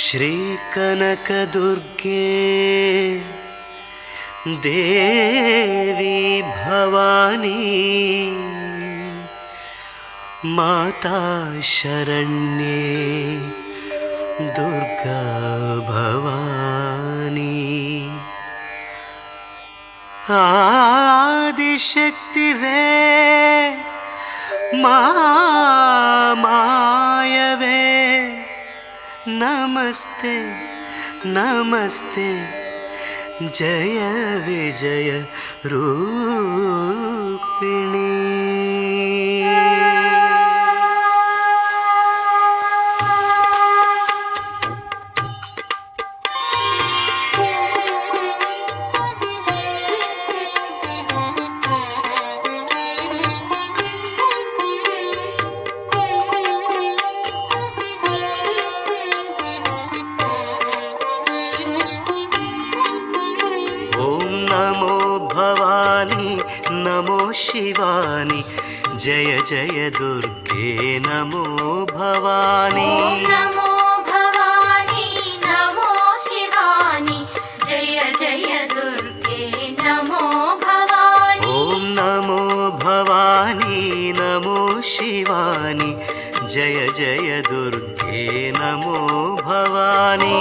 श्रीकनकदुर्गे देवी भवानी माता शरण्ये दुर्गा भवानी आदिशक्ति वे मायावे नमस्ते नमस्ते जय विजय रूपिणी। नमो शिवानी जय जय दुर्गे नमो भवानी। नमो भवानी नमो शिवानी जय जय दुर्गे नमो भवानी। ओम नमो भवानी नमो शिवानी जय जय दुर्गे नमो भवानी।